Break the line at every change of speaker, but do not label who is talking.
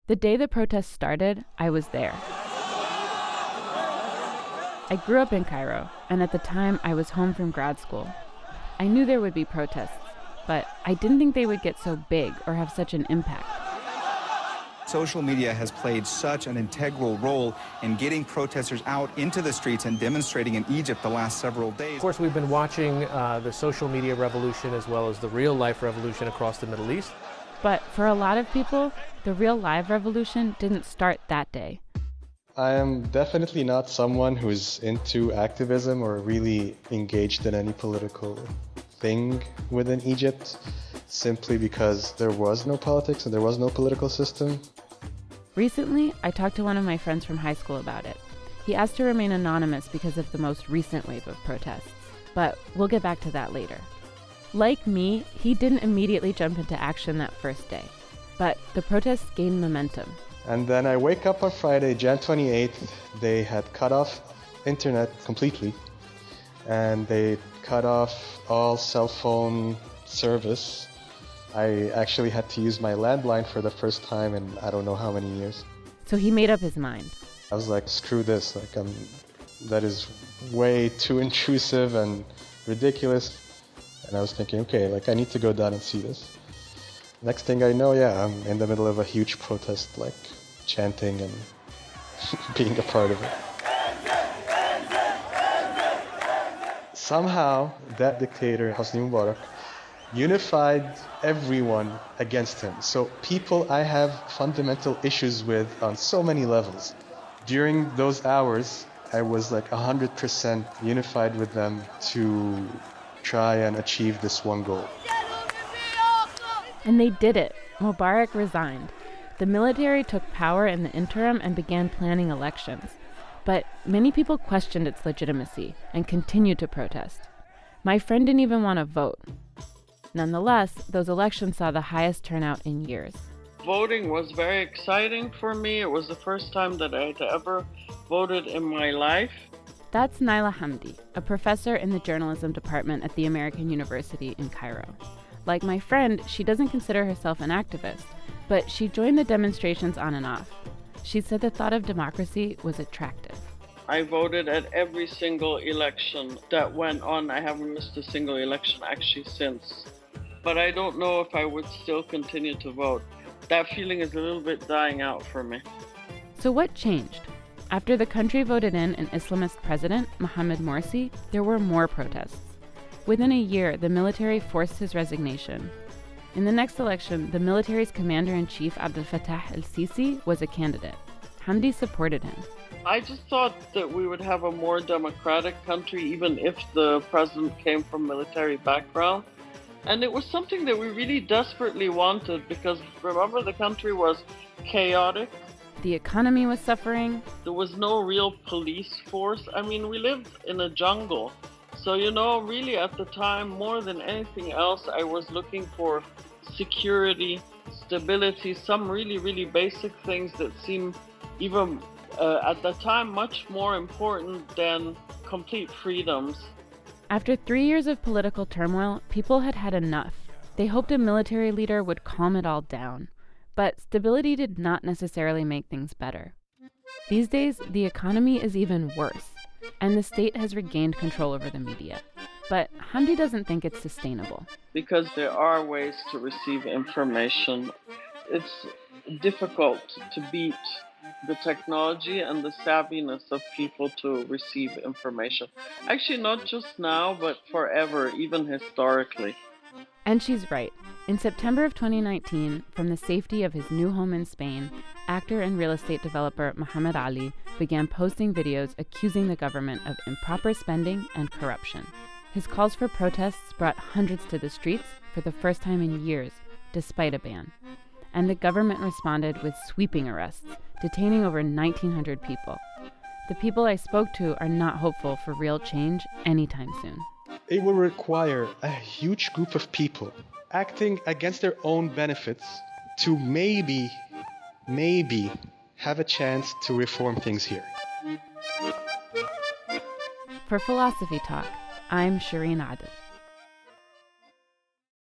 The day the protests started, I was there. I grew up in Cairo, and at the time I was home from grad school. I knew there would be protests, but I didn't think they would get so big or have such an impact.
Social media has played such an integral role in getting protesters out into the streets and demonstrating in Egypt the last several days.
Of course, we've been watching the social media revolution as well as the real-life revolution across the Middle East.
But for a lot of people, the real live revolution didn't start that day.
I am definitely not someone who's into activism or really engaged in any political thing within Egypt, simply because there was no politics and there was no political system.
Recently, I talked to one of my friends from high school about it. He asked to remain anonymous because of the most recent wave of protests, but we'll get back to that later. Like me, he didn't immediately jump into action that first day, but the protests gained momentum.
And then I wake up on Friday, Jan 28th, they had cut off internet completely, and they cut off all cell phone service. I actually had to use my landline for the first time in I don't know how many years.
So he made up his mind.
I was like, screw this, that is way too intrusive and ridiculous. And I was thinking, okay, I need to go down and see this. Next thing I know, I'm in the middle of a huge protest, chanting and being a part of it. Somehow, that dictator, Hosni Mubarak, unified everyone against him. So people I have fundamental issues with on so many levels. During those hours, I was 100% unified with them to try and achieve this one goal.
And they did it. Mubarak resigned. The military took power in the interim and began planning elections. But many people questioned its legitimacy and continued to protest. My friend didn't even want to vote. Nonetheless, those elections saw the highest turnout in years.
Voting was very exciting for me. It was the first time that I had ever voted in my life.
That's Naila Hamdi, a professor in the journalism department at the American University in Cairo. Like my friend, she doesn't consider herself an activist, but she joined the demonstrations on and off. She said the thought of democracy was attractive.
I voted at every single election that went on. I haven't missed a single election actually since. But I don't know if I would still continue to vote. That feeling is a little bit dying out for me.
So what changed? After the country voted in an Islamist president, Mohamed Morsi, there were more protests. Within a year, the military forced his resignation. In the next election, the military's commander-in-chief Abdel Fattah el-Sisi was a candidate. Hamdi supported him.
I just thought that we would have a more democratic country, even if the president came from military background. And it was something that we really desperately wanted because, remember, the country was chaotic.
The economy was suffering.
There was no real police force. I mean, we lived in a jungle. So, really at the time, more than anything else, I was looking for security, stability, some really, really basic things that seemed even at the time much more important than complete freedoms.
After 3 years of political turmoil, people had had enough. They hoped a military leader would calm it all down. But stability did not necessarily make things better. These days, the economy is even worse, and the state has regained control over the media. But Hamdi doesn't think it's sustainable.
Because there are ways to receive information. It's difficult to beat the technology and the savviness of people to receive information. Actually, not just now, but forever, even historically.
And she's right. In September of 2019, from the safety of his new home in Spain, actor and real estate developer Mohamed Ali began posting videos accusing the government of improper spending and corruption. His calls for protests brought hundreds to the streets for the first time in years, despite a ban. And the government responded with sweeping arrests, detaining over 1,900 people. The people I spoke to are not hopeful for real change anytime soon.
It will require a huge group of people acting against their own benefits to maybe have a chance to reform things here.
For Philosophy Talk, I'm Shireen Adel.